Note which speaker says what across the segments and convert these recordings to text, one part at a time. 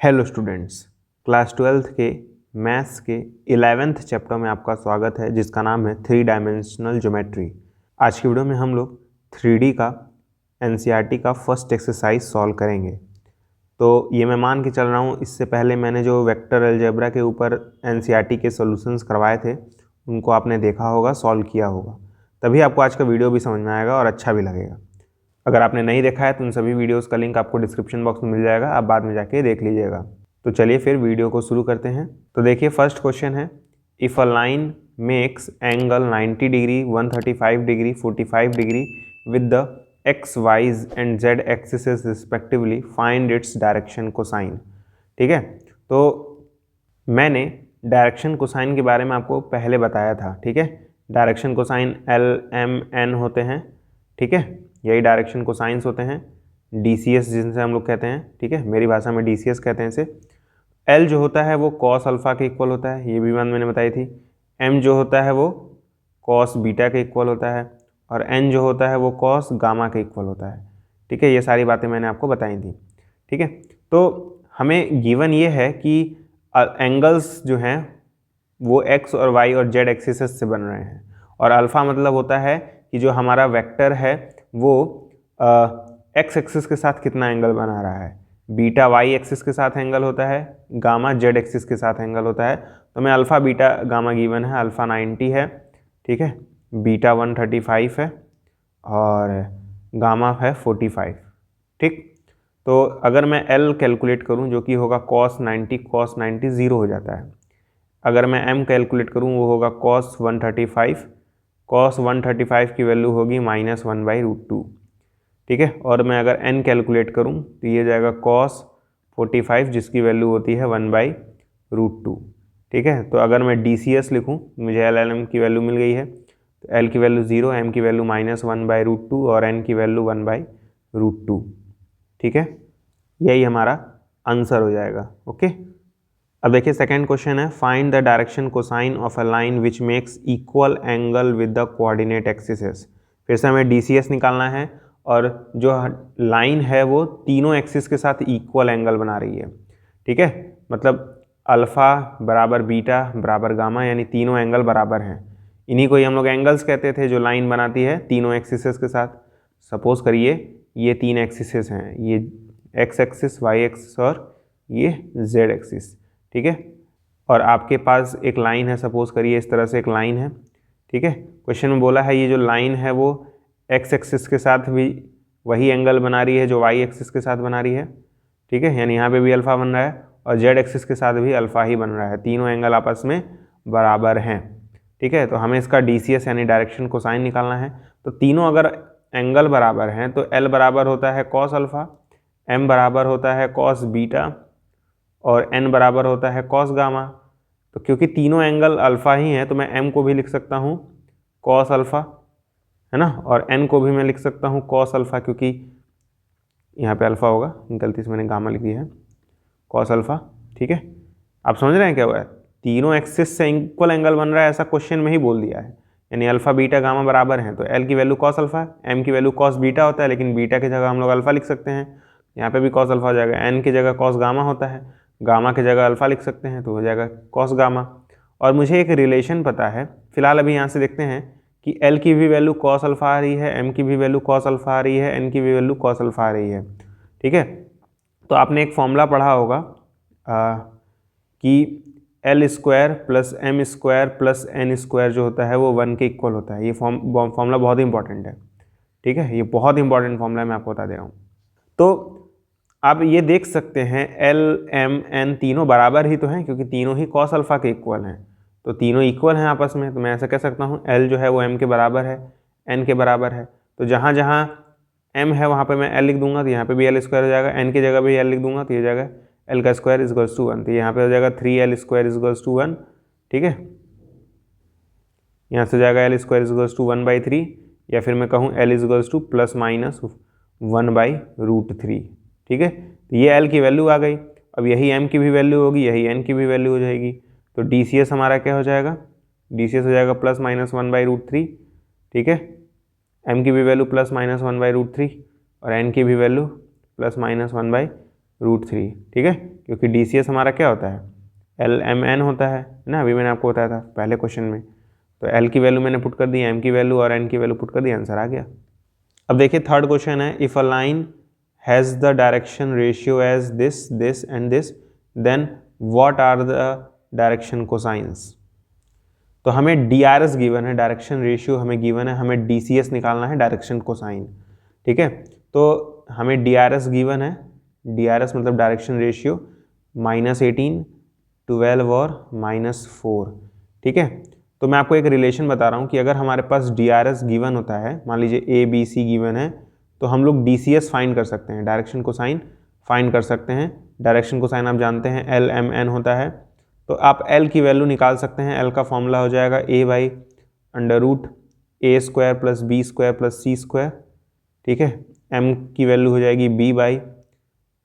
Speaker 1: Hello students, class 12th के maths के 11th chapter में आपका स्वागत है, जिसका नाम है 3 डायमेंशनल ज्योमेट्री। आज की वीडियो में हम लोग 3D का एनसीईआरटी का फर्स्ट एक्सरसाइज सॉल्व करेंगे। तो ये मैं मान के चल रहा हूँ, इससे पहले मैंने जो वेक्टर अलजेब्रा के ऊपर एनसीईआरटी के सॉल्यूशंस करवाए थे उनको आपने देखा होगा, सॉल्व किया होगा, तभी आपको आज का वीडियो भी समझ में आएगा और अच्छा भी लगेगा। अगर आपने नहीं देखा है तो उन सभी वीडियोस का लिंक आपको डिस्क्रिप्शन बॉक्स में मिल जाएगा, आप बाद में जाके देख लीजिएगा। तो चलिए फिर वीडियो को शुरू करते हैं। तो देखिए, फर्स्ट क्वेश्चन है, if a line makes angle 90 degree, 135 degree, 45 degree with the x, wise and Z axis respectively, find its direction cosine. ठीक है, तो मैंने डायरेक्शन कोसाइन के बारे में आपको पहले बताया था। ठीक है, डायरेक्शन कोसाइन LMN होते हैं। ठीक है, यही डायरेक्शन कोसाइंस होते हैं, DCS जिनसे हम लोग कहते हैं। ठीक है, मेरी भाषा में DCS कहते हैं इसे। L जो होता है वो कॉस अल्फ़ा के इक्वल होता है, ये भी बात मैंने बताई थी। M जो होता है वो कॉस बीटा के इक्वल होता है, और N जो होता है वो कॉस गामा के इक्वल होता है। ठीक है, ये सारी बातें मैंने आपको बताई थी। ठीक है, तो हमें गिवन ये है कि एंगल्स जो हैं वो x और y और z एक्सिस से बन रहे हैं, और अल्फ़ा मतलब होता है कि जो हमारा वेक्टर है वो x एक्सिस के साथ कितना एंगल बना रहा है, बीटा y एक्सिस के साथ एंगल होता है, गामा z एक्सिस के साथ एंगल होता है। तो मैं अल्फ़ा बीटा गामा गिवन है, अल्फ़ा 90 है, ठीक है, बीटा 135 है और गामा है 45। ठीक, तो अगर मैं L कैलकुलेट करूं जो कि होगा cos 90 ज़ीरो हो जाता है। अगर मैं M कैलकुलेट करूं वो होगा cos 135, cos 135 की वैल्यू होगी -1/√2। ठीक है, और मैं अगर n कैलकुलेट करूं तो ये जाएगा cos 45 जिसकी वैल्यू होती है 1/√2। ठीक है, तो अगर मैं DCS लिखूं, मुझे LLM की वैल्यू मिल गई है, तो L की वैल्यू 0, M की वैल्यू -1/√2 और N की वैल्यू 1/√2। ठीक है, यही हमारा आंसर हो जाएगा। ओके, अब देखिए सेकंड क्वेश्चन है, find the direction cosine of a line which makes equal angle with the coordinate axis. फिर से हमें DCS निकालना है, और जो लाइन है वो तीनों एक्सिस के साथ इक्वल एंगल बना रही है। ठीक है, मतलब अल्फ़ा बराबर बीटा बराबर गामा, यानी तीनों एंगल बराबर हैं। इन्हीं को ही हम लोग एंगल्स कहते थे, जो लाइन बनाती है तीनों एक्सिस के साथ। सपोज करिए ये 3 एक्सिस हैं, ये x एक्सिस, y एक्सिस और ये z एक्सिस। ठीक है, और आपके पास एक लाइन है, सपोज करिए इस तरह से एक लाइन है। ठीक है, क्वेश्चन में बोला है ये जो लाइन है वो x एक्सिस के साथ भी वही एंगल बना रही है जो y एक्सिस के साथ बना रही है। ठीक है, यानी यहाँ पे भी अल्फ़ा बन रहा है और z एक्सिस के साथ भी अल्फ़ा ही बन रहा है, तीनों एंगल आपस में बराबर हैं। ठीक है, तो हमें इसका DCS यानी डायरेक्शन कोसाइन निकालना है। तो तीनों अगर एंगल बराबर हैं तो L बराबर होता है कॉस अल्फ़ा, M बराबर होता है कॉस बीटा और N बराबर होता है कॉस गामा। तो क्योंकि तीनों एंगल अल्फ़ा ही हैं तो मैं M को भी लिख सकता हूँ कॉस अल्फ़ा, है ना, और N को भी मैं लिख सकता हूँ कॉस अल्फ़ा, क्योंकि यहाँ पे अल्फ़ा होगा, गलती से मैंने गामा लिख दिया है, कॉस अल्फ़ा। ठीक है, आप समझ रहे हैं क्या हुआ है, तीनों एक्सिस से इक्वल एंगल बन रहा है, ऐसा क्वेश्चन में ही बोल दिया है। यानी अल्फ़ा बीटा गामा बराबर हैं तो L की वैल्यू कॉस अल्फ़ा, M की वैल्यू कॉस बीटा होता है, लेकिन बीटा की जगह हम लोग अल्फ़ा लिख सकते हैं, यहाँ पे भी कॉस अल्फ़ा हो जाएगा। N की जगह कॉस गामा होता है, गामा की जगह अल्फ़ा लिख सकते हैं तो हो जाएगा कॉस गामा। और मुझे एक रिलेशन पता है, फिलहाल अभी यहाँ से देखते हैं कि L की भी वैल्यू कॉस अल्फ़ा आ रही है, M की भी वैल्यू कॉस अल्फ़ा आ रही है, N की भी वैल्यू कॉस अल्फ़ा आ रही है। ठीक है, तो आपने एक फॉर्मूला पढ़ा होगा कि L² plus M² plus N² जो होता है वो 1 के इक्वल होता है। ये फॉर्मूला बहुत ही इंपॉर्टेंट है। ठीक है, ये बहुत इंपॉर्टेंट फॉर्मूला है, मैं आपको बता दे रहा हूँ। तो आप ये देख सकते हैं L, M, N तीनों बराबर ही तो हैं, क्योंकि तीनों ही कॉस अल्फ़ा के इक्वल हैं, तो तीनों इक्वल हैं आपस में। तो मैं ऐसा कह सकता हूँ L जो है वो M के बराबर है, N के बराबर है। तो जहाँ जहाँ M है वहाँ पे मैं L लिख दूंगा, तो यहाँ पे भी L² हो जाएगा, N की जगह भी L लिख दूंगा तो ये जाएगा L का स्क्वायर इक्वल्स टू 1, तो यहाँ पे हो जाएगा 3L² इक्वल्स टू 1। ठीक है, यहाँ से जाएगा L² इक्वल्स टू 1/3, या फिर मैं कहूँ L equals two plus minus 1/√3। ठीक है, तो ये L की वैल्यू आ गई। अब यही M की भी वैल्यू होगी, यही N की भी वैल्यू हो जाएगी, तो DCS हमारा क्या हो जाएगा, DCS हो जाएगा प्लस माइनस 1/√3। ठीक है, M की भी वैल्यू प्लस माइनस 1/√3 और N की भी वैल्यू प्लस माइनस 1/√3। √3, ठीक है, क्योंकि DCS हमारा क्या होता है, LMN होता है ना, अभी मैंने आपको बताया था पहले क्वेश्चन में। तो L की वैल्यू मैंने पुट कर दी, M की वैल्यू और N की वैल्यू पुट कर दी, आंसर आ गया। अब देखिए थर्ड क्वेश्चन है, if a line has the direction ratio as this this and this then what are the direction cosines. तो हमें DRS गिवन है, डायरेक्शन रेशियो हमें गिवन है, हमें DCS निकालना है, डायरेक्शन कोसाइन, ठीक है। तो हमें DRS गिवन है, DRS मतलब डायरेक्शन रेशियो -18, 12 और -4, ठीक है। तो मैं आपको एक रिलेशन बता रहा हूँ कि अगर हमारे पास DRS गिवन होता है, मान लीजिए ABC गिवन है, तो हम लोग DCS फाइंड कर सकते हैं, डायरेक्शन कोसाइन फाइंड कर सकते हैं। डायरेक्शन कोसाइन आप जानते हैं LMN होता है, तो आप L की वैल्यू निकाल सकते हैं। L का फॉर्मूला हो जाएगा A/√A² + B² + C², ठीक है। M की वैल्यू हो जाएगी B/√A²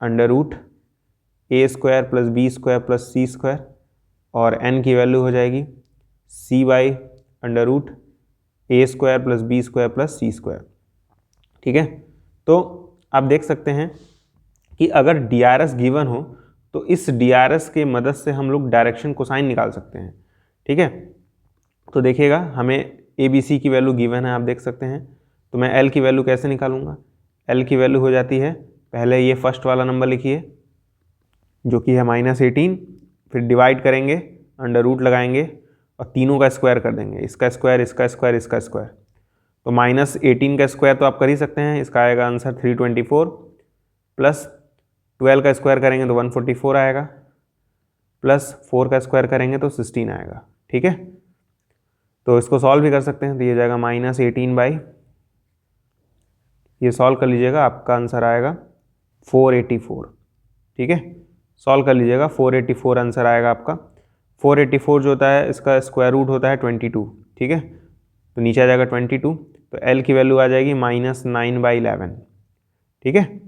Speaker 1: + B² + C² और N की वैल्यू हो जाएगी C/√A² + B² + C², ठीक है। तो आप देख सकते हैं कि अगर DRS गिवन हो तो इस DRS के मदद से हम लोग डायरेक्शन कोसाइन निकाल सकते हैं, ठीक है। तो देखिएगा हमें ABC की वैल्यू गिवन है, आप देख सकते हैं। तो मैं L की वैल्यू कैसे निकालूंगा, L की वैल्यू हो जाती है, पहले ये फर्स्ट वाला नंबर लिखिए जो कि है -18, फिर डिवाइड करेंगे, अंडर रूट लगाएंगे और तीनों का स्क्वायर कर देंगे, इसका स्क्वायर, इसका स्क्वायर, इसका स्क्वायर। तो -18 का स्क्वायर तो आप कर ही सकते हैं, इसका आएगा आंसर 324, प्लस 12 का स्क्वायर करेंगे तो 144 आएगा, प्लस 4 का स्क्वायर करेंगे तो 16 आएगा, ठीक है। तो इसको सॉल्व भी कर सकते हैं, तो ये जाएगा -18 ये सॉल्व कर लीजिएगा, आपका आंसर आएगा 484, ठीक है। सॉल्व कर लीजिएगा, 484 आंसर आएगा आपका। 484 जो होता है इसका स्क्वायर रूट होता है 22, ठीक है। तो नीचे आ जाएगा 22, तो L की वैल्यू आ जाएगी -9/11, ठीक है।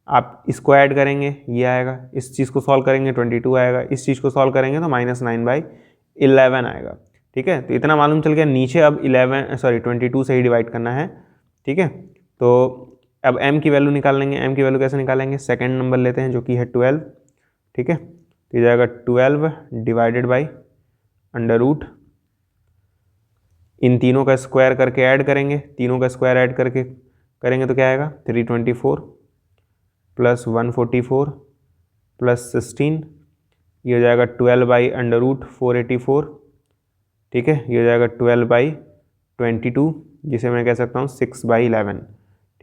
Speaker 1: आप इसको ऐड करेंगे, ये आएगा, इस चीज़ को सॉल्व करेंगे 22 आएगा, इस चीज़ को सॉल्व करेंगे तो -9/11 आएगा, ठीक है। तो इतना मालूम चल गया, नीचे अब 22 से ही डिवाइड करना है, ठीक है। तो अब M की वैल्यू निकाल लेंगे। M की वैल्यू कैसे निकालेंगे, सेकंड नंबर लेते हैं जो कि है 12, ठीक है। तो ये जाएगा 12 डिवाइडेड बाई अंडर रूट, इन तीनों का स्क्वायर करके ऐड करेंगे, तीनों का स्क्वायर ऐड करके करेंगे तो क्या आएगा 324 प्लस 144 प्लस 16, ये हो जाएगा 12/√484, ठीक है। ये हो जाएगा 12/22, जिसे मैं कह सकता हूँ 6/11,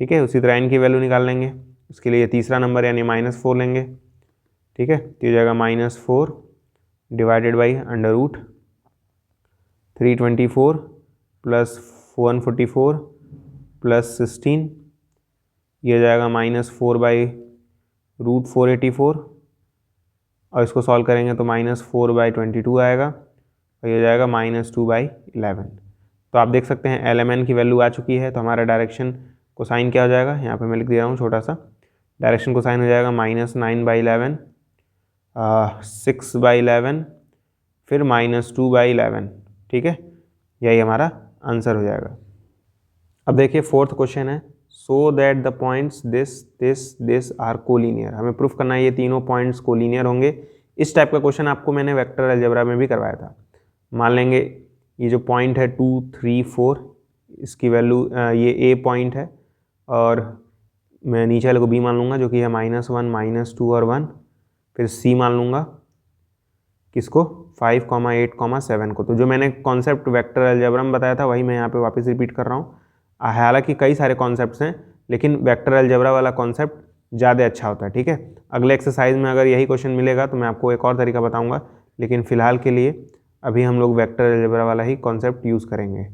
Speaker 1: ठीक है। उसी तरह N की वैल्यू निकाल लेंगे, उसके लिए तीसरा नंबर यानी -4 लेंगे, ठीक है। तो ये जाएगा -4 divided by under root 324 plus 144 plus 16, ये हो जाएगा -4/√484 और इसको सॉल्व करेंगे तो -4/22 आएगा और ये जाएगा -2/11। तो आप देख सकते हैं LMN की वैल्यू आ चुकी है। तो हमारा डायरेक्शन कोसाइन क्या हो जाएगा, यहाँ पे मैं लिख दे रहा हूँ छोटा सा, डायरेक्शन कोसाइन हो जाएगा -9/11, 6/11, फिर -2/11, ठीक है। यही हमारा आंसर हो जाएगा। अब देखिए फोर्थ क्वेश्चन है, so that the points this this this are collinear. हमें प्रूफ करना है ये तीनों पॉइंट्स कोलिनियर होंगे। इस टाइप का क्वेश्चन आपको मैंने वेक्टर अलजेब्रा में भी करवाया था। मान लेंगे ये जो पॉइंट है 2, 3, 4, इसकी वैल्यू ये A पॉइंट है और मैं नीचे वाले को B मान लूँगा जो कि है -1, -2 और 1, फिर C मान लूँगा किसको 5, 8, 7 को। तो जो मैंने कॉन्सेप्ट वेक्टर अलजेब्रा में बताया था वही मैं यहाँ पे वापस रिपीट कर रहा हूँ। हालांकि कई सारे कॉन्सेप्ट्स हैं लेकिन वेक्टर अलजेब्रा वाला कॉन्सेप्ट ज़्यादा अच्छा होता है, ठीक है। अगले एक्सरसाइज में अगर यही क्वेश्चन मिलेगा तो मैं आपको एक और तरीका बताऊँगा, लेकिन फ़िलहाल के लिए अभी हम लोग वेक्टर अलजेब्रा वाला ही कॉन्सेप्ट यूज़ करेंगे,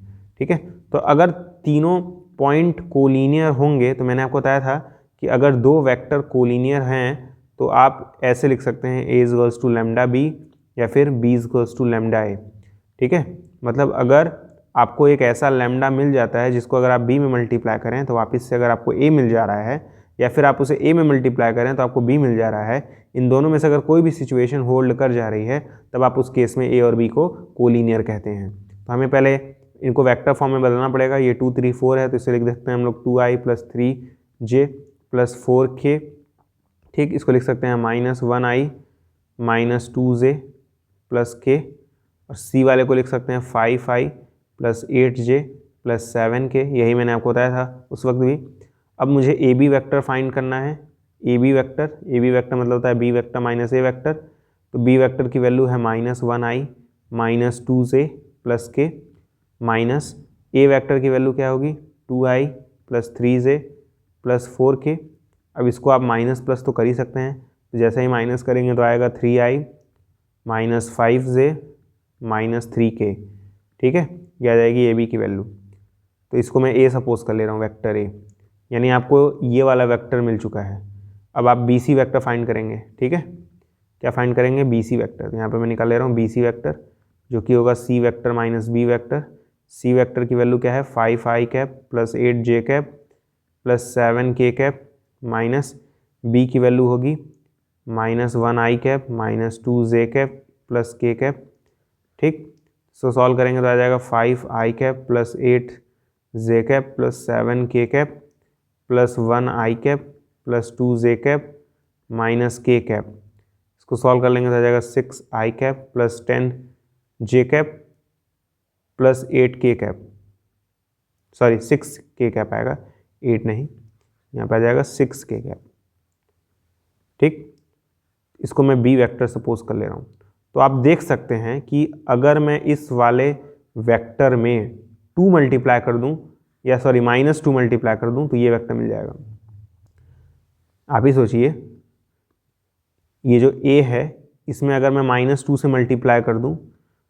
Speaker 1: ठीक है। तो अगर तीनों पॉइंट कोलिनियर होंगे तो मैंने आपको बताया था कि अगर दो वेक्टर कोलिनियर हैं तो आप ऐसे लिख सकते हैं A equals to lambda B या फिर B equals to lambda A, ठीक है। मतलब अगर आपको एक ऐसा लैम्डा मिल जाता है जिसको अगर आप B में मल्टीप्लाई करें तो वापस से अगर आपको A मिल जा रहा है, या फिर आप उसे A में मल्टीप्लाई करें तो आपको B मिल जा रहा है, इन दोनों में से अगर कोई भी सिचुएशन होल्ड कर जा रही है तब आप उस केस में A और B को कोलिनियर कहते हैं। तो हमें पहले इनको वेक्टर फॉर्म में बदलना पड़ेगा। ये 2, 3, 4 है तो इसे लिख देते हैं हम लोग 2i + 3j + 4k ठीक, इसको लिख सकते हैं -1i minus 2j plus k, और c वाले को लिख सकते हैं 5i plus 8j plus 7k, यही मैंने आपको बताया था उस वक्त भी। अब मुझे ए बी वैक्टर फाइंड करना है। ए बी वैक्टर मतलब होता है B vector minus A vector. तो बी वैक्टर की वैल्यू है -1i minus 2j plus k, minus A vector की वैल्यू क्या होगी 2i plus 3j plus 4k। अब इसको आप माइनस प्लस तो कर ही सकते हैं, तो जैसे ही माइनस करेंगे तो आएगा 3i minus 5j minus 3k। ठीक है, ये आ जाएगी ए बी की वैल्यू। तो इसको मैं ए सपोज कर ले रहा हूँ, वेक्टर ए, यानी आपको ये वाला वेक्टर मिल चुका है। अब आप बी सी वैक्टर फाइंड करेंगे। ठीक है, क्या फाइंड करेंगे, बी सी वैक्टर। यहाँ पे मैं निकाल ले रहा हूँ बी सी वैक्टर, जो कि होगा C vector minus B vector. C vector की वैल्यू क्या है 5i cap plus 8j cap plus 7k cap, minus B की वैल्यू होगी -1i cap minus 2j cap plus k cap. ठीक, सो सॉल्व करेंगे तो आ जाएगा 5i cap plus 8j cap plus 7k cap plus 1i cap plus 2j cap minus k cap. इसको solve कर लेंगे तो आ जाएगा 6i cap plus 10j cap plus 8k cap, sorry 6k cap आएगा, 8 नहीं, यहाँ पे आ जाएगा 6k कैप। ठीक, इसको मैं बी वेक्टर सपोज कर ले रहा हूँ। तो आप देख सकते हैं कि अगर मैं इस वाले वेक्टर में 2 मल्टीप्लाई कर दूं, या सॉरी -2 मल्टीप्लाई कर दूं, तो ये वेक्टर मिल जाएगा। आप ही सोचिए, ये जो a है इसमें अगर मैं -2 से मल्टीप्लाई कर दूं,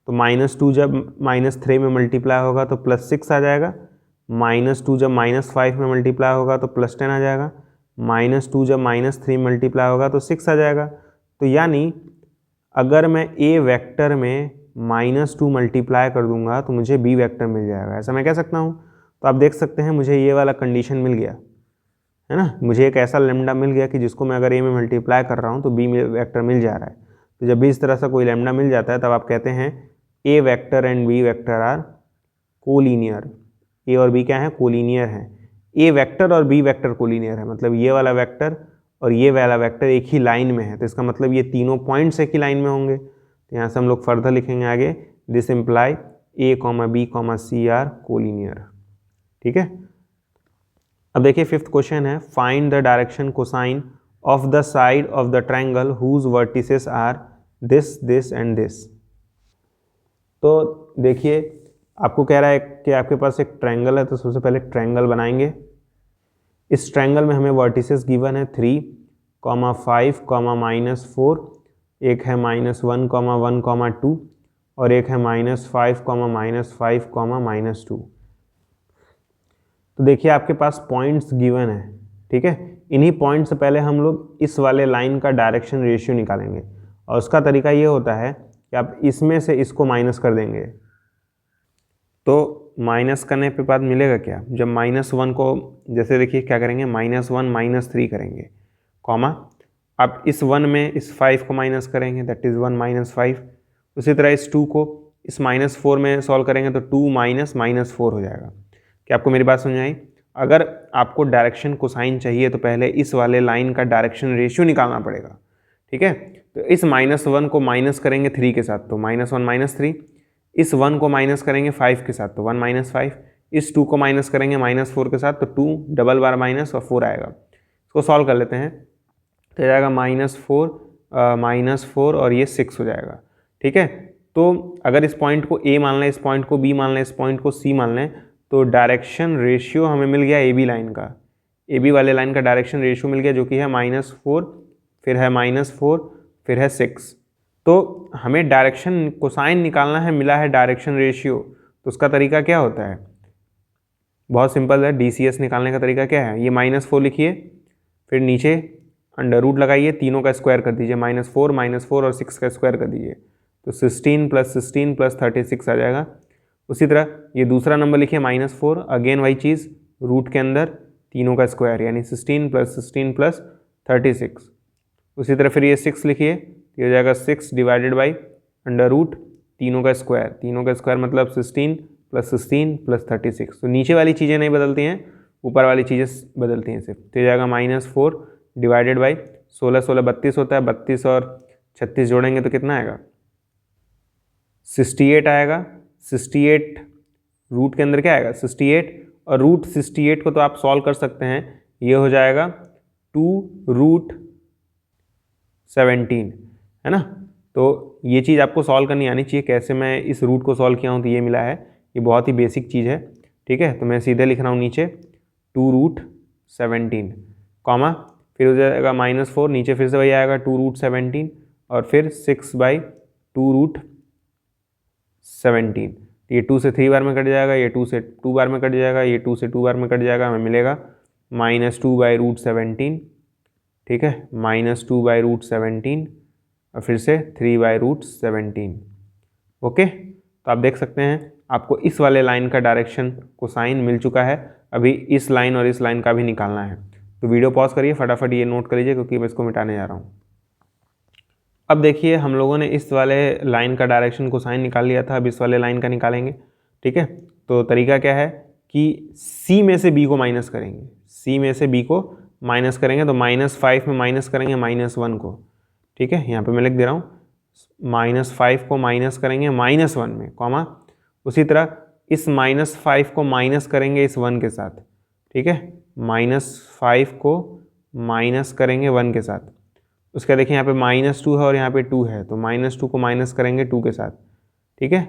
Speaker 1: तो -2 जब -3 में मल्टीप्लाई होगा तो +6 आ जाएगा, -2 जब -5 में मल्टीप्लाई होगा तो +10 आ जाएगा, -2 जब -3 में मल्टीप्लाई होगा तो 6 आ जाएगा। तो यानी अगर मैं a वेक्टर में -2 मल्टीप्लाई कर दूंगा तो मुझे b वेक्टर मिल जाएगा, ऐसा मैं कह सकता हूँ। तो आप देख सकते हैं मुझे ये वाला कंडीशन मिल गया है ना, मुझे एक ऐसा लैम्डा मिल गया कि जिसको मैं अगर a में मल्टीप्लाई कर रहा हूँ तो b वेक्टर मिल जा रहा है। तो जब भी इस तरह से कोई लैम्डा मिल जाता है तब आप कहते हैं a vector and b vector are collinear. a और b क्या है, कोलिनियर है। a वेक्टर और b वेक्टर कोलिनियर है, मतलब ये वाला वेक्टर और ये वाला वेक्टर एक ही लाइन में है, तो इसका मतलब ये तीनों पॉइंट्स एक ही लाइन में होंगे। तो यहाँ से हम लोग फर्दर लिखेंगे आगे, this implies a, b, c are collinear. ठीक है, अब देखिए 5th क्वेश्चन है, find the direction cosine of the side of the triangle whose vertices are this this and this. तो देखिए आपको कह रहा है कि आपके पास एक ट्रायंगल है, तो सबसे पहले ट्रायंगल बनाएंगे। इस ट्रायंगल में हमें वर्टिसेस गिवन है 3, 5, -4, एक है -1, 1, 2 और एक है -5, -5, -2। तो देखिए आपके पास पॉइंट्स गिवन है। ठीक है, इन्हीं पॉइंट से पहले हम लोग इस वाले लाइन का डायरेक्शन रेशियो निकालेंगे, और उसका तरीका ये होता है कि आप इसमें से इसको माइनस कर देंगे। तो माइनस करने पे बाद मिलेगा क्या, जब -1 को, जैसे देखिए क्या करेंगे, -1 -3 करेंगे, कॉमा, अब इस 1 में इस 5 को माइनस करेंगे, दैट इज़ 1 - 5। उसी तरह इस 2 को इस -4 में सॉल्व करेंगे तो 2 -4 हो जाएगा। क्या आपको मेरी बात समझ आई? अगर आपको डायरेक्शन कोसाइन चाहिए तो पहले इस वाले लाइन का डायरेक्शन रेशियो निकालना पड़ेगा। ठीक है, तो इस -1 को माइनस करेंगे 3 के साथ, तो -1 - 3, इस 1 को माइनस करेंगे 5 के साथ, तो 1 - 5, इस 2 को माइनस करेंगे -4 के साथ, तो 2 डबल बार माइनस और 4 आएगा। इसको सॉल्व कर लेते हैं, तो जाएगा -4 और ये 6 हो जाएगा। ठीक है, तो अगर इस पॉइंट को a मान लें, इस पॉइंट को b मान लें, इस पॉइंट को c मान लें, तो डायरेक्शन रेशियो हमें मिल गया AB लाइन का, AB वाले लाइन का डायरेक्शन रेशियो मिल गया, जो कि है -4, फिर है -4, फिर है 6। तो हमें डायरेक्शन कोसाइन निकालना है, मिला है डायरेक्शन रेशियो, तो उसका तरीका क्या होता है, बहुत सिंपल है। DCS निकालने का तरीका क्या है, ये -4 लिखिए, फिर नीचे अंडर रूट लगाइए, तीनों का स्क्वायर कर दीजिए, -4 और 6 का स्क्वायर कर दीजिए, तो 16 + 16 + 36 आ जाएगा। उसी तरह ये दूसरा नंबर लिखिए -4, अगेन वही चीज़, रूट के अंदर तीनों का स्क्वायर, यानी 16 + 16 + 36। उसी तरह फिर ये 6 लिखिए, ये हो जाएगा 6 डिवाइडेड बाई अंडर रूट तीनों का स्क्वायर मतलब 16 + 16 + 36। तो नीचे वाली चीज़ें नहीं बदलती हैं, ऊपर वाली चीज़ें बदलती हैं सिर्फ। तो ये जाएगा -4 डिवाइडेड बाई 16 16 32 होता है, 32 और 36 जोड़ेंगे तो कितना आएगा? 68 आएगा। 68 रूट के अंदर क्या आएगा? 68, और रूट 68 को तो आप सॉल्व कर सकते हैं, ये हो जाएगा 2√17, है ना। तो ये चीज़ आपको सॉल्व करनी आनी चाहिए। कैसे मैं इस रूट को सॉल्व किया हूँ तो ये मिला है, ये बहुत ही बेसिक चीज़ है, ठीक है। तो मैं सीधे लिख रहा हूँ नीचे 2√17, कॉमा, फिर हो जाएगा -4, नीचे फिर से वही आएगा 2√17, और फिर 6/2√17। ये 2 से 3 बार में कट जाएगा, ये 2 से 2 बार में कट जाएगा, ये 2 से 2 बार में कट जाएगा, हमें मिलेगा -2/√17, ठीक है, -2/√17, और फिर से 3/√17। ओके, तो आप देख सकते हैं आपको इस वाले लाइन का डायरेक्शन कोसाइन मिल चुका है। अभी इस लाइन और इस लाइन का भी निकालना है, तो वीडियो पॉज करिए, फटाफट ये नोट कर लीजिए क्योंकि मैं इसको मिटाने जा रहा हूँ। अब देखिए हम लोगों ने इस वाले लाइन का डायरेक्शन कोसाइन निकाल लिया था, अब इस वाले लाइन का निकालेंगे, ठीक है। तो तरीका क्या है कि C में से B को माइनस करेंगे, C में से B को माइनस करेंगे, तो -5 में माइनस करेंगे -1 को, ठीक है। यहाँ पे मैं लिख दे रहा हूँ, -5 को माइनस करेंगे -1 में, कॉमा, उसी तरह इस -5 को माइनस करेंगे इस 1 के साथ, ठीक है, -5 को माइनस करेंगे 1 के साथ। उसका देखिए यहाँ पे -2 है और यहाँ पे 2 है, तो -2 को माइनस करेंगे 2 के साथ, ठीक है,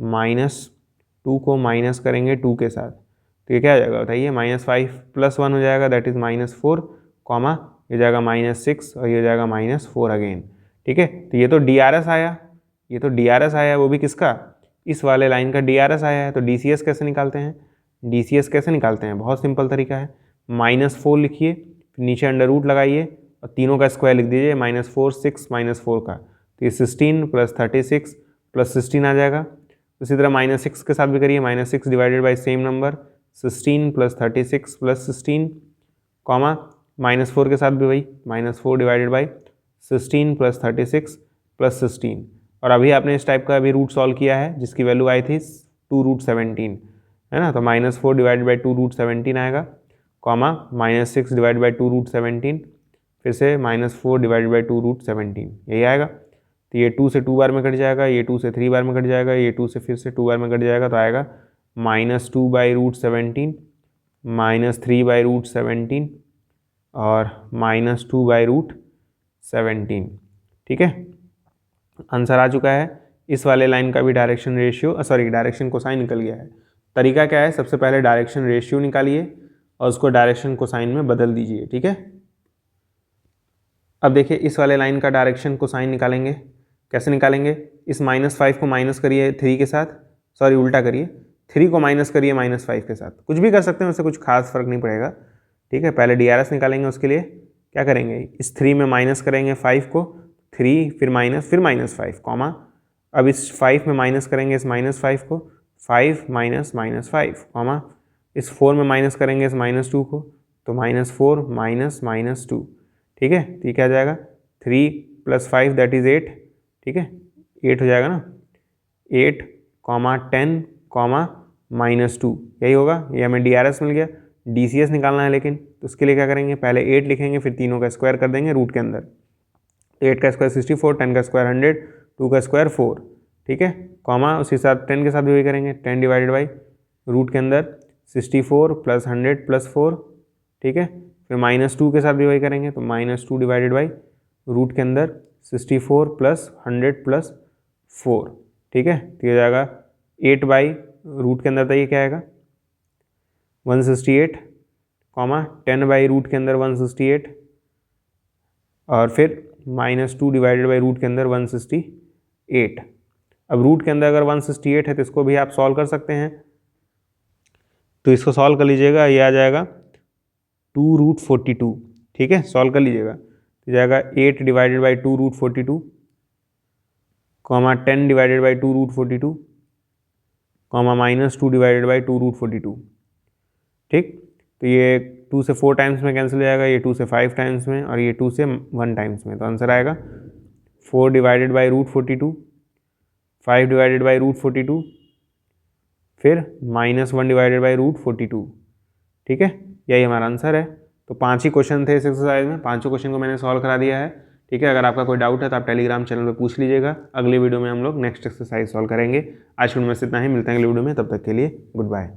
Speaker 1: -2 को माइनस करेंगे 2 के साथ, तो ये क्या हो जाएगा बताइए? -5 + 1 हो जाएगा, दैट इज़ -4, कॉमा, ये जाएगा -6 और ये जाएगा -4 अगेन, ठीक है। तो ये तो DRS आया, ये तो DRS आया, वो भी किसका? इस वाले लाइन का DRS आया है। तो DCS कैसे निकालते हैं? DCS कैसे निकालते हैं? बहुत सिंपल तरीका है, -4 लिखिए, नीचे अंडर रूट लगाइए और तीनों का स्क्वायर लिख दीजिए, -4 6 -4 का, तो ये 16 + 36 + 16 आ जाएगा। उसी तरह -6 के साथ भी करिए, -6 divided by same number 16 + 36 + 16, comma, -4 के साथ भी वही -4 डिवाइडेड बाई 16 + 36 + 16, और अभी आपने इस टाइप का अभी रूट सॉल्व किया है जिसकी वैल्यू आई थी 2√17, है ना। तो -4 डिवाइडेड बाई 2√17 आएगा, कॉमा, -6 डिवाइडेड बाई 2√17, फिर से -4 डिवाइडेड बाई 2√17, यही आएगा। तो ये 2 से 2 बार में कट जाएगा, ये 2 से 3 बार में कट जाएगा, ये 2 से फिर से 2 बार में कट जाएगा, तो आएगा -2/√17, -3/√17 और -2/√17, ठीक है। आंसर आ चुका है। इस वाले लाइन का भी डायरेक्शन रेशियो डायरेक्शन कोसाइन निकल गया है। तरीका क्या है? सबसे पहले डायरेक्शन रेशियो निकालिए और उसको डायरेक्शन कोसाइन में बदल दीजिए, ठीक है। अब देखिए इस वाले लाइन का डायरेक्शन कोसाइन निकालेंगे, कैसे निकालेंगे? इस -5 को माइनस करिए 3 के साथ, उल्टा करिए, 3 को माइनस करिए -5 के साथ, कुछ भी कर सकते हैं, उससे कुछ खास फर्क नहीं पड़ेगा, ठीक है। पहले DRS निकालेंगे, उसके लिए क्या करेंगे? इस 3 में माइनस करेंगे 5 को, 3 फिर -5, कॉमा, अब इस 5 में माइनस करेंगे इस -5 को, 5 -5, कॉमा, इस 4 में माइनस करेंगे इस -2 को, तो -4 -2, ठीक है। तो ये क्या आ जाएगा? 3 + 5 दैट इज़ 8, ठीक है, 8 हो जाएगा ना, 8, 10, -2, यही होगा। ये हमें DRS मिल गया। DCS निकालना है लेकिन, तो उसके लिए क्या करेंगे? पहले 8 लिखेंगे, फिर तीनों का स्क्वायर कर देंगे रूट के अंदर, 8 का स्क्वायर 64, 10 का स्क्वायर 100, 2 का स्क्वायर 4, ठीक है, कॉमा, उसी साथ 10 के साथ भी वही करेंगे, 10 डिवाइडेड बाई रूट के अंदर 64 + 100 + 4, ठीक है, फिर -2 के साथ भी वही करेंगे, तो -2 डिवाइडेड बाई रूट के अंदर 64 + 100 + 4, ठीक है। तो ये जाएगा 8/रूट के अंदर, तो ये क्या आएगा? 168, कॉमा, 10/रूट के अंदर 168, और फिर -2 डिवाइडेड बाई रूट के अंदर 168। अब रूट के अंदर अगर 168 है तो इसको भी आप सॉल्व कर सकते हैं, तो इसको सॉल्व कर लीजिएगा, ये आ जाएगा 2√42, ठीक है, सॉल्व कर लीजिएगा, तो जाएगा 8 divided by 2√42, comma, 10 divided by 2√42, comma, -2 divided by 2√42, ठीक। तो ये 2 से 4 टाइम्स में कैंसिल हो जाएगा, ये 2 से 5 टाइम्स में, और ये 2 से 1 टाइम्स में, तो आंसर आएगा 4 डिवाइडेड बाई √42, 5 डिवाइडेड बाई √42, फिर -1 डिवाइडेड बाई √42, ठीक है, यही हमारा आंसर है। तो 5 ही क्वेश्चन थे इस एक्सरसाइज में, 5 क्वेश्चन को मैंने सॉल्व करा दिया है। ठीक है, अगर आपका कोई डाउट है तो आप टेलीग्राम चैनल पे पूछ लीजिएगा। अगली वीडियो में हम लोग नेक्स्ट एक्सरसाइज सॉल्व करेंगे। आज की वीडियो में इतना ही, मिलते हैं अगली वीडियो में, तब तक के लिए गुड बाय।